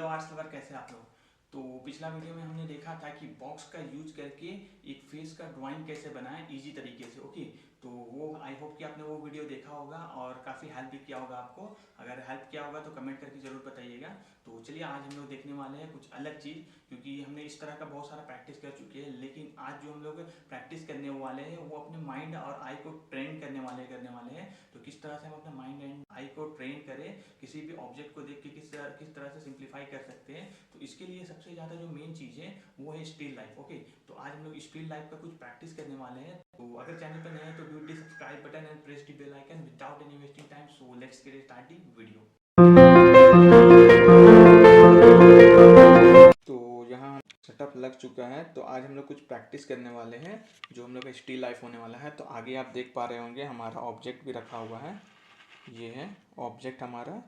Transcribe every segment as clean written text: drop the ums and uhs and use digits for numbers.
Hello arts lover, कैसे आप लोग। तो पिछला वीडियो में हमने देखा था कि बॉक्स का यूज करके एक फेस का ड्राइंग कैसे बनाएं इजी तरीके से। ओके, तो वो आई होप कि आपने वो वीडियो देखा होगा और काफ़ी हेल्प भी किया होगा आपको। अगर हेल्प किया होगा तो कमेंट करके ज़रूर बताइएगा। तो चलिए आज हम लोग देखने वाले हैं कुछ अलग चीज़, क्योंकि हमने इस तरह का बहुत सारा प्रैक्टिस कर चुके हैं, लेकिन आज जो हम लोग प्रैक्टिस करने वाले हैं वो अपने माइंड और आई को ट्रेन करने वाले हैं। तो किस तरह से हम अपने माइंड एंड आई को ट्रेन करें, किसी भी ऑब्जेक्ट को देख के किस तरह से सिंप्लीफाई कर सकते हैं। तो इसके लिए सबसे ज़्यादा जो मेन चीज़ है वो है स्टिल लाइफ। ओके, तो आज हम लोग स्टिल लाइफ का कुछ प्रैक्टिस करने वाले हैं। तो अगर चैनल पर नए हैं तो do the subscribe button and press the bell icon without any wasting time. So let's get start the video. तो यहाँ सेटअप लग चुका है, तो आज हम लोग कुछ प्रैक्टिस करने वाले हैं जो हम लोग का स्टिल लाइफ होने वाला है। तो आगे आप देख पा रहे होंगे हमारा ऑब्जेक्ट भी रखा हुआ है। ये है ऑब्जेक्ट हमारा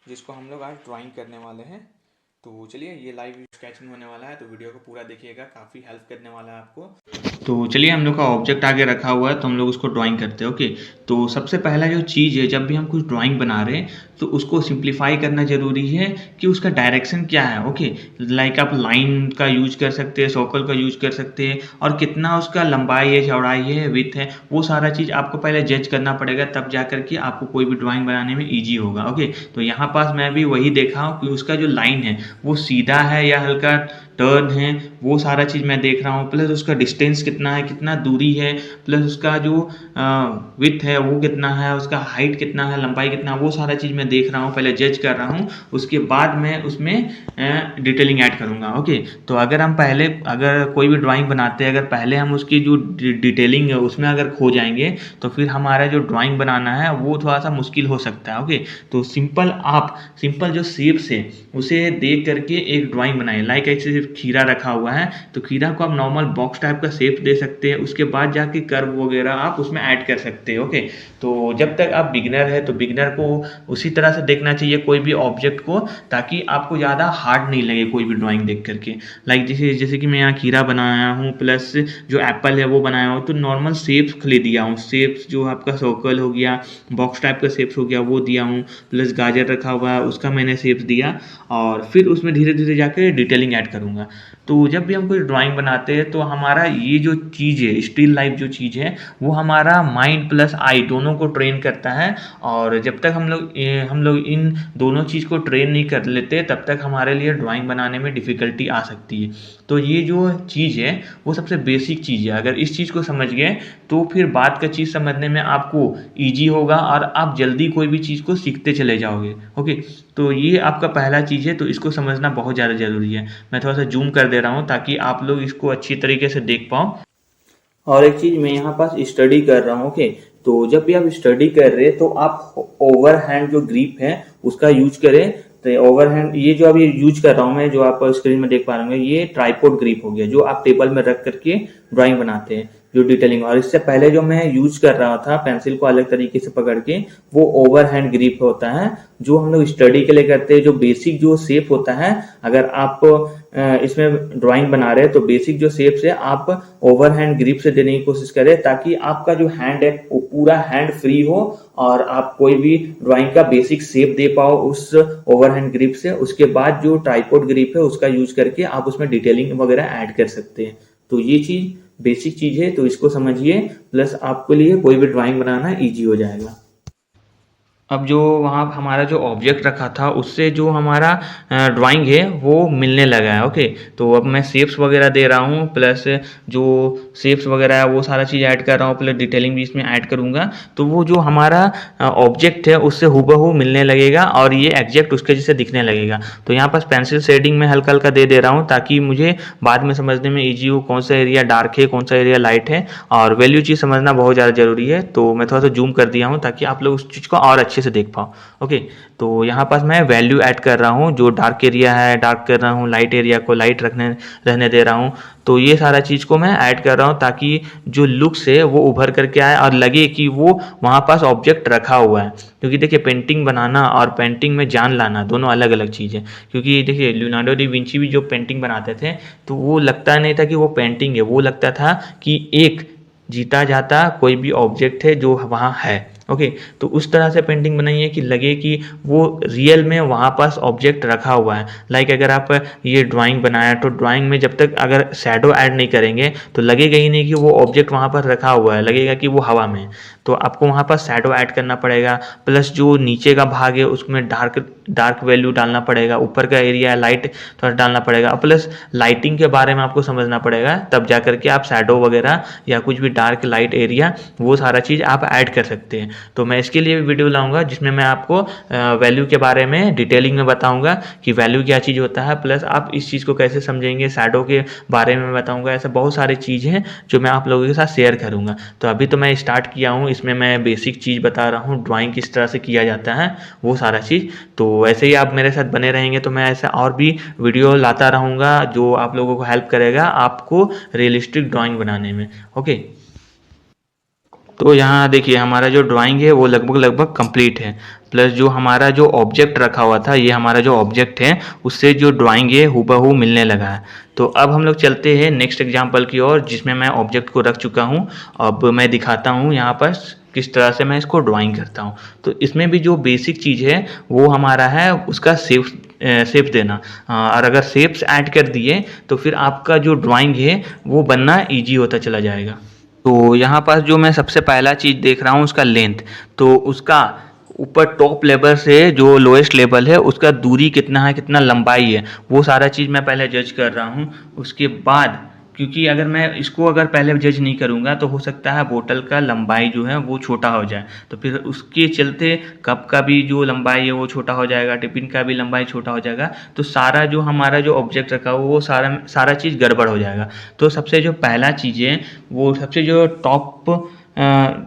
जिसको हम लोग आज ड्राइंग करने वाले हैं। तो चलिए, ये लाइव स्केचिंग होने वाला है, तो वीडियो को पूरा देखिएगा, काफ़ी हेल्प करने वाला है आपको। तो चलिए, हम लोग का ऑब्जेक्ट आगे रखा हुआ है तो हम लोग उसको ड्राइंग करते हैं। ओके, तो सबसे पहला जो चीज़ है, जब भी हम कुछ ड्राइंग बना रहे हैं तो उसको सिंप्लीफाई करना ज़रूरी है कि उसका डायरेक्शन क्या है। ओके, लाइक आप लाइन का यूज कर सकते हैं, सर्कल का यूज कर सकते हैं, और कितना उसका लंबाई है, चौड़ाई है, विड्थ है, वो सारा चीज़ आपको पहले जज करना पड़ेगा, तब जा करके आपको कोई भी ड्राइंग बनाने में ईजी होगा। ओके, तो यहाँ पास मैं भी वही देखा हूँ कि उसका जो लाइन है वो सीधा है या हल्का टर्न है, वो सारा चीज़ मैं देख रहा हूँ। प्लस उसका डिस्टेंस कितना है, कितना दूरी है, प्लस उसका जो विड्थ है वो कितना है, उसका हाइट कितना है, लंबाई कितना है, वो सारा चीज़ मैं देख रहा हूँ, पहले जज कर रहा हूँ। उसके बाद मैं उसमें डिटेलिंग ऐड करूँगा। ओके, तो अगर कोई भी ड्राइंग बनाते हैं, अगर पहले हम उसकी जो डिटेलिंग है उसमें अगर खो जाएंगे तो फिर हमारा जो ड्राइंग बनाना है वो थोड़ा सा मुश्किल हो सकता है। ओके, तो सिंपल जो शेप्स है उसे देख करके एक ड्राइंग बनाएं। लाइक ऐसे खीरा रखा हुआ है तो खीरा को आप नॉर्मल बॉक्स टाइप का शेप दे सकते हैं, उसके बाद जाके कर्व वगैरह आप उसमें ऐड कर सकते हैं। ओके, तो जब तक आप बिगिनर है तो बिगिनर को उसी तरह से देखना चाहिए कोई भी ऑब्जेक्ट को, ताकि आपको ज़्यादा हार्ड नहीं लगे कोई भी ड्राइंग देख करके। लाइक जैसे कि मैं यहाँ खीरा बनाया हूँ, प्लस जो एप्पल है वो बनाया हूँ, तो नॉर्मल शेप्स ले दिया हूँ। शेप्स जो आपका सर्कल हो गया, बॉक्स टाइप का शेप्स हो गया, वो दिया हूँ, प्लस गाजर रखा हुआ है उसका मैंने शेप्स दिया, और फिर उसमें धीरे धीरे जाके डिटेलिंग ऐड करूँगा। तो जब भी हम कोई ड्राइंग बनाते हैं तो हमारा ये जो चीज़ है, स्टिल लाइफ जो चीज़ है, वो हमारा माइंड प्लस आई दोनों को ट्रेन करता है। और जब तक हम लोग इन दोनों चीज़ को ट्रेन नहीं कर लेते तब तक हमारे लिए ड्राइंग बनाने में डिफ़िकल्टी आ सकती है। तो ये जो चीज़ है वो सबसे बेसिक चीज़ है। अगर इस चीज़ को समझ गए तो फिर बाद का चीज़ समझने में आपको ईजी होगा और आप जल्दी कोई भी चीज़ को सीखते चले जाओगे। ओके, तो ये आपका पहला चीज़ है, तो इसको समझना बहुत ज़्यादा ज़रूरी है। मैं थोड़ा सा जूम कर दे रहा हूँ ताकि आप लोग इसको अच्छी तरीके से देख पाओ। और एक चीज़ मैं यहाँ पास स्टडी कर रहा हूँ। ओके, तो जब भी आप स्टडी कर रहे हैं तो आप ओवर हैंड जो ग्रिप है उसका यूज करें। तो ओवर हैंड ये जो अभी यूज कर रहा हूँ मैं, जो आप स्क्रीन में देख पा रहे होंगे, ये ट्राइपॉड ग्रिप हो गया जो आप टेबल में रख करके ड्राइंग बनाते हैं, जो डिटेलिंग। और इससे पहले जो मैं यूज कर रहा था पेंसिल को अलग तरीके से पकड़ के, वो ओवर हैंड ग्रिप होता है जो हम लोग स्टडी के लिए करते हैं। जो बेसिक जो शेप होता है, अगर आप इसमें ड्राइंग बना रहे हैं तो बेसिक जो शेप्स है आप ओवर हैंड ग्रिप से देने की कोशिश करें, ताकि आपका जो हैंड है वो पूरा हैंड फ्री हो और आप कोई भी ड्राइंग का बेसिक शेप दे पाओ उस ओवर हैंड ग्रिप से। उसके बाद जो ट्राइपॉड ग्रिप है उसका यूज करके आप उसमें डिटेलिंग वगैरह ऐड कर सकते हैं। तो ये चीज बेसिक चीज है, तो इसको समझिए, प्लस आपके लिए कोई भी ड्राइंग बनाना इजी हो जाएगा। अब जो वहाँ हमारा जो ऑब्जेक्ट रखा था उससे जो हमारा ड्राइंग है वो मिलने लगा है। ओके, तो अब मैं शेप्स वगैरह दे रहा हूँ, प्लस जो शेप्स वगैरह है वो सारा चीज़ ऐड कर रहा हूँ, प्लस डिटेलिंग भी इसमें ऐड करूँगा। तो वो जो हमारा ऑब्जेक्ट है उससे हूबहू मिलने लगेगा और ये एग्जैक्ट उसके जैसे दिखने लगेगा। तो यहाँ पास पेंसिल शेडिंग में हल्का हल्का दे रहा हूँ ताकि मुझे बाद में समझने में ईजी हो कौन सा एरिया डार्क है, कौन सा एरिया लाइट है। और वैल्यू चीज़ समझना बहुत ज़्यादा ज़रूरी है, तो मैं थोड़ा सा जूम कर दिया हूँ ताकि आप लोग उस चीज़ को और अच्छे से देख पाओ। ओके, तो यहाँ पास मैं वैल्यू ऐड कर रहा हूँ, जो डार्क एरिया है डार्क कर रहा हूँ, लाइट एरिया को लाइट रहने दे रहा हूँ। तो ये सारा चीज़ को मैं ऐड कर रहा हूँ ताकि जो लुक्स है वो उभर करके आए और लगे कि वो वहाँ पास ऑब्जेक्ट रखा हुआ है। क्योंकि देखिए, पेंटिंग बनाना और पेंटिंग में जान लाना दोनों अलग अलग चीज़ है। क्योंकि देखिए, लियोनार्डो डी विंची भी जो पेंटिंग बनाते थे तो वो लगता नहीं था कि वो पेंटिंग है, वो लगता था कि एक जीता जाता कोई भी ऑब्जेक्ट है जो वहाँ है। ओके। तो उस तरह से पेंटिंग बनाइए कि लगे कि वो रियल में वहाँ पास ऑब्जेक्ट रखा हुआ है। लाइक अगर आप ये ड्राइंग बनाया तो ड्राइंग में जब तक अगर शैडो ऐड नहीं करेंगे तो लगेगा ही नहीं कि वो ऑब्जेक्ट वहाँ पर रखा हुआ है, लगेगा कि वो हवा में। तो आपको वहाँ पर शैडो ऐड करना पड़ेगा, प्लस जो नीचे का भाग है उसमें डार्क डार्क वैल्यू डालना पड़ेगा, ऊपर का एरिया लाइट थोड़ा डालना पड़ेगा, प्लस लाइटिंग के बारे में आपको समझना पड़ेगा, तब जा करके आप शैडो वगैरह या कुछ भी डार्क लाइट एरिया वो सारा चीज़ आप ऐड कर सकते हैं। तो मैं इसके लिए भी वीडियो लाऊंगा जिसमें मैं आपको वैल्यू के बारे में डिटेलिंग में बताऊंगा कि वैल्यू क्या चीज़ होता है, प्लस आप इस चीज़ को कैसे समझेंगे, शैडो के बारे में बताऊंगा। ऐसे बहुत सारी चीज़ हैं जो मैं आप लोगों के साथ शेयर करूंगा। तो अभी तो मैं स्टार्ट किया हूँ, इसमें मैं बेसिक चीज़ बता रहा हूँ, ड्राइंग किस तरह से किया जाता है वो सारा चीज़। तो ऐसे ही आप मेरे साथ बने रहेंगे तो मैं ऐसा और भी वीडियो लाता रहूँगा जो आप लोगों को हेल्प करेगा आपको रियलिस्टिक ड्राइंग बनाने में। ओके। तो यहाँ देखिए हमारा जो ड्राइंग है वो लगभग लगभग कंप्लीट है, प्लस जो हमारा जो ऑब्जेक्ट रखा हुआ था, ये हमारा जो ऑब्जेक्ट है उससे जो ड्राइंग है हूबहू मिलने लगा है। तो अब हम लोग चलते हैं नेक्स्ट एग्जांपल की ओर जिसमें मैं ऑब्जेक्ट को रख चुका हूँ। अब मैं दिखाता हूँ यहाँ पर किस तरह से मैं इसको ड्राइंग करता हूँ। तो इसमें भी जो बेसिक चीज़ है वो हमारा है उसका शेप देना। और अगर शेप्स ऐड कर दिए तो फिर आपका जो ड्राइंग है वो बनना ईजी होता चला जाएगा। तो यहाँ पास जो मैं सबसे पहला चीज़ देख रहा हूँ उसका लेंथ, तो उसका ऊपर टॉप लेवल से जो लोएस्ट लेवल है उसका दूरी कितना है, कितना लंबाई है, वो सारा चीज़ मैं पहले जज कर रहा हूँ। उसके बाद क्योंकि अगर मैं इसको अगर पहले जज नहीं करूँगा तो हो सकता है बोतल का लंबाई जो है वो छोटा हो जाए, तो फिर उसके चलते कप का भी जो लंबाई है वो छोटा हो जाएगा, टिफिन का भी लंबाई छोटा हो जाएगा। तो सारा जो हमारा जो ऑब्जेक्ट रखा हुआ वो सारा सारा चीज़ गड़बड़ हो जाएगा। तो सबसे जो पहला चीज़ है वो सबसे जो टॉप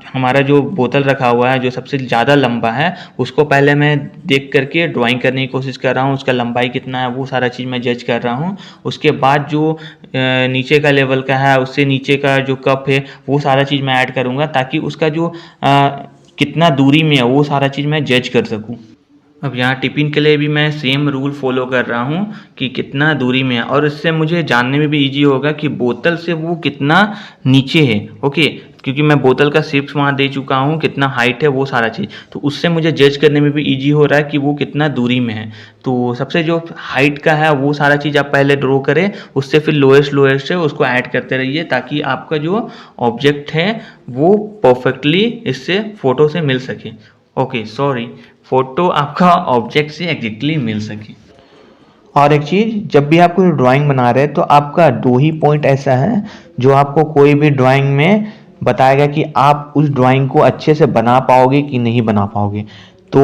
हमारा जो बोतल रखा हुआ है जो सबसे ज़्यादा लंबा है उसको पहले मैं देख करके ड्राइंग करने की कोशिश कर रहा हूँ, उसका लंबाई कितना है वो सारा चीज़ मैं जज कर रहा हूँ। उसके बाद जो नीचे का लेवल का है उससे नीचे का जो कप है वो सारा चीज़ मैं ऐड करूँगा ताकि उसका जो कितना दूरी में है वो सारा चीज़ मैं जज कर सकूँ। अब यहाँ टिफ़िन के लिए भी मैं सेम रूल फॉलो कर रहा हूँ कि कितना दूरी में है, और इससे मुझे जानने में भी इजी होगा कि बोतल से वो कितना नीचे है। ओके, क्योंकि मैं बोतल का शेप वहाँ दे चुका हूँ, कितना हाइट है वो सारा चीज़, तो उससे मुझे जज करने में भी इजी हो रहा है कि वो कितना दूरी में है। तो सबसे जो हाइट का है वो सारा चीज़ आप पहले ड्रॉ करें, उससे फिर लोएस्ट लोएस्ट है उसको ऐड करते रहिए ताकि आपका जो ऑब्जेक्ट है वो परफेक्टली इससे फ़ोटो से मिल सके। ओके सॉरी, फ़ोटो आपका ऑब्जेक्ट से एग्जैक्टली मिल सके। और एक चीज़, जब भी आप कोई ड्राइंग बना रहे हैं तो आपका दो ही पॉइंट ऐसा है जो आपको कोई भी ड्राइंग में बताएगा कि आप उस ड्राइंग को अच्छे से बना पाओगे कि नहीं बना पाओगे। तो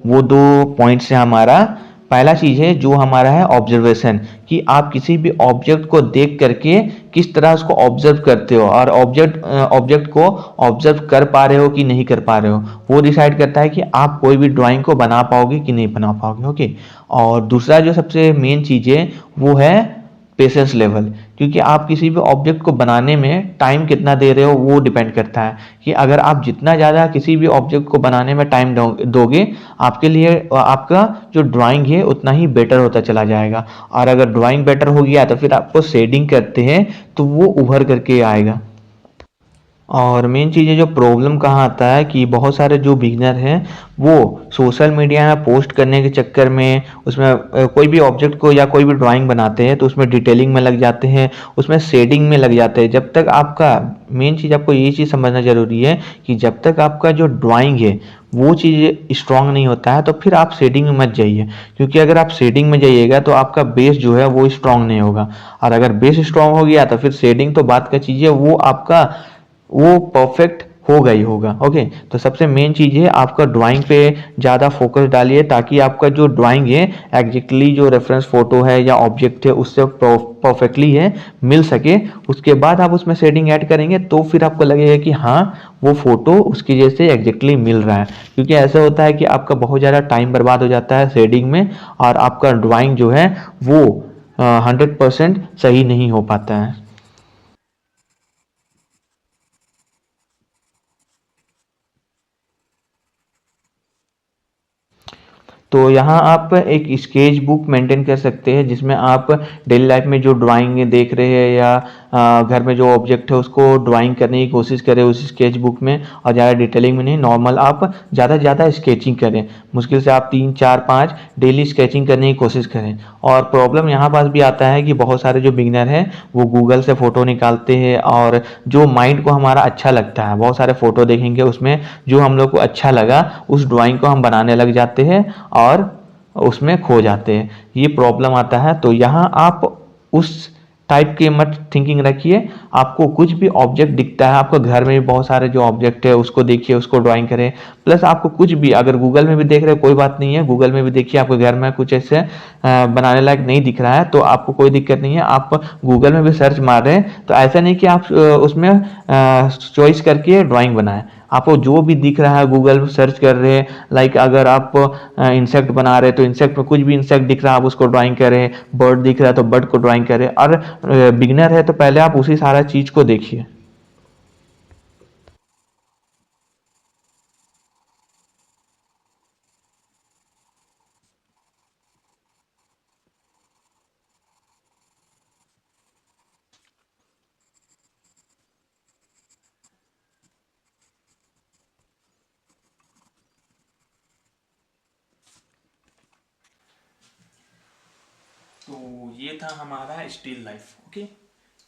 वो दो पॉइंट से हमारा पहला चीज़ है जो हमारा है ऑब्जर्वेशन, कि आप किसी भी ऑब्जेक्ट को देख करके किस तरह उसको ऑब्जर्व करते हो और ऑब्जेक्ट को ऑब्जर्व कर पा रहे हो कि नहीं कर पा रहे हो, वो डिसाइड करता है कि आप कोई भी ड्राइंग को बना पाओगे कि नहीं बना पाओगे। ओके। और दूसरा जो सबसे मेन चीज़ है वो है पेशेंस लेवल, क्योंकि आप किसी भी ऑब्जेक्ट को बनाने में टाइम कितना दे रहे हो वो डिपेंड करता है। कि अगर आप जितना ज़्यादा किसी भी ऑब्जेक्ट को बनाने में टाइम दोगे, आपके लिए आपका जो ड्राइंग है उतना ही बेटर होता चला जाएगा। और अगर ड्राइंग बेटर हो गया तो फिर आपको शेडिंग करते हैं तो वो उभर करके आएगा। और मेन चीज़ है जो प्रॉब्लम कहाँ आता है कि बहुत सारे जो बिगिनर हैं वो सोशल मीडिया में पोस्ट करने के चक्कर में उसमें कोई भी ऑब्जेक्ट को या कोई भी ड्राइंग बनाते हैं तो उसमें डिटेलिंग में लग जाते हैं, उसमें शेडिंग में लग जाते हैं। जब तक आपका मेन चीज़ आपको ये चीज़ समझना ज़रूरी है कि जब तक आपका जो ड्राइंग है वो चीज़ स्ट्रांग नहीं होता है तो फिर आप शेडिंग में मत जाइए, क्योंकि अगर आप शेडिंग में जाइएगा तो आपका बेस जो है वो स्ट्रांग नहीं होगा। और अगर बेस स्ट्रांग हो गया तो फिर शेडिंग तो बात का चीज़ है, वो आपका वो परफेक्ट होगा ही होगा। ओके। तो सबसे मेन चीज़ है आपका ड्राइंग पे ज़्यादा फोकस डालिए ताकि आपका जो ड्राइंग है एग्जैक्टली जो रेफरेंस फोटो है या ऑब्जेक्ट है उससे परफेक्टली है मिल सके। उसके बाद आप उसमें शेडिंग ऐड करेंगे तो फिर आपको लगेगा कि हाँ वो फोटो उसकी जैसे एग्जैक्टली मिल रहा है। क्योंकि ऐसा होता है कि आपका बहुत ज़्यादा टाइम बर्बाद हो जाता है शेडिंग में और आपका ड्राइंग जो है वो 100% सही नहीं हो पाता है। तो यहाँ आप एक स्केच बुक मेंटेन कर सकते हैं जिसमें आप डेली लाइफ में जो ड्राइंग देख रहे हैं या घर में जो ऑब्जेक्ट है उसको ड्राइंग करने की कोशिश करें उस स्केच बुक में, और ज़्यादा डिटेलिंग में नहीं, नॉर्मल आप ज़्यादा से ज़्यादा स्केचिंग करें। मुश्किल से आप 3 4 5 डेली स्केचिंग करने की कोशिश करें। और प्रॉब्लम यहाँ पास भी आता है कि बहुत सारे जो बिगिनर हैं वो गूगल से फ़ोटो निकालते हैं और जो माइंड को हमारा अच्छा लगता है, बहुत सारे फ़ोटो देखेंगे उसमें जो हम लोग को अच्छा लगा उस ड्राइंग को हम बनाने लग जाते हैं और उसमें खो जाते हैं, ये प्रॉब्लम आता है। तो यहाँ आप उस टाइप के मत थिंकिंग रखिए। आपको कुछ भी ऑब्जेक्ट दिखता है, आपको घर में भी बहुत सारे जो ऑब्जेक्ट है उसको देखिए, उसको ड्राइंग करें। प्लस आपको कुछ भी अगर गूगल में भी देख रहे हो कोई बात नहीं है, गूगल में भी देखिए, आपके घर में कुछ ऐसे बनाने लायक नहीं दिख रहा है तो आपको कोई दिक्कत नहीं है, आप गूगल में भी सर्च मार रहे हैं तो ऐसा नहीं कि आप उसमें चॉइस करके ड्राइंग बनाएं। आपको जो भी दिख रहा है गूगल सर्च कर रहे हैं, लाइक अगर आप इंसेक्ट बना रहे हैं तो इंसेक्ट में कुछ भी इंसेक्ट दिख रहा है आप उसको ड्राइंग करें, बर्ड दिख रहा है तो बर्ड को ड्राइंग करें। और बिगनर है तो पहले आप उसी सारा चीज़ को देखिए। तो ये था हमारा स्टिल लाइफ। ओके,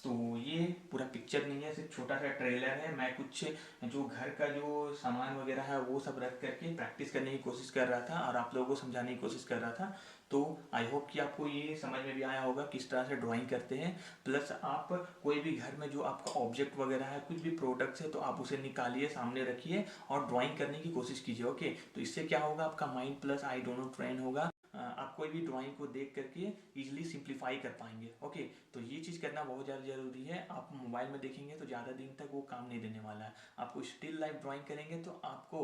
तो ये पूरा पिक्चर नहीं है, सिर्फ छोटा सा ट्रेलर है। मैं कुछ जो घर का जो सामान वगैरह है वो सब रख करके प्रैक्टिस करने की कोशिश कर रहा था और आप लोगों को समझाने की कोशिश कर रहा था। तो आई होप कि आपको ये समझ में भी आया होगा किस तरह से ड्राइंग करते हैं। प्लस आप कोई भी घर में जो आपका ऑब्जेक्ट वगैरह है, कुछ भी प्रोडक्ट्स है, तो आप उसे निकालिए, सामने रखिए और ड्राइंग करने की कोशिश कीजिए। ओके, तो इससे क्या होगा, आपका माइंड प्लस आई दोनों ट्रेन होगा। आप कोई भी ड्राइंग को देख करके इजीली सिंप्लीफाई कर पाएंगे। ओके, तो ये चीज़ करना बहुत ज़्यादा ज़रूरी है। आप मोबाइल में देखेंगे तो ज़्यादा दिन तक वो काम नहीं देने वाला है। आपको स्टिल लाइफ ड्राइंग करेंगे तो आपको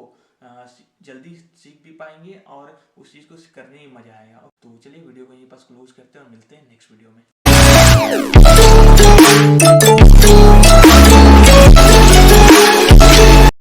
जल्दी सीख भी पाएंगे और उस चीज़ को करने में मज़ा आएगा। तो चलिए वीडियो को यहीं पास क्लोज करते हैं और मिलते हैं नेक्स्ट वीडियो में।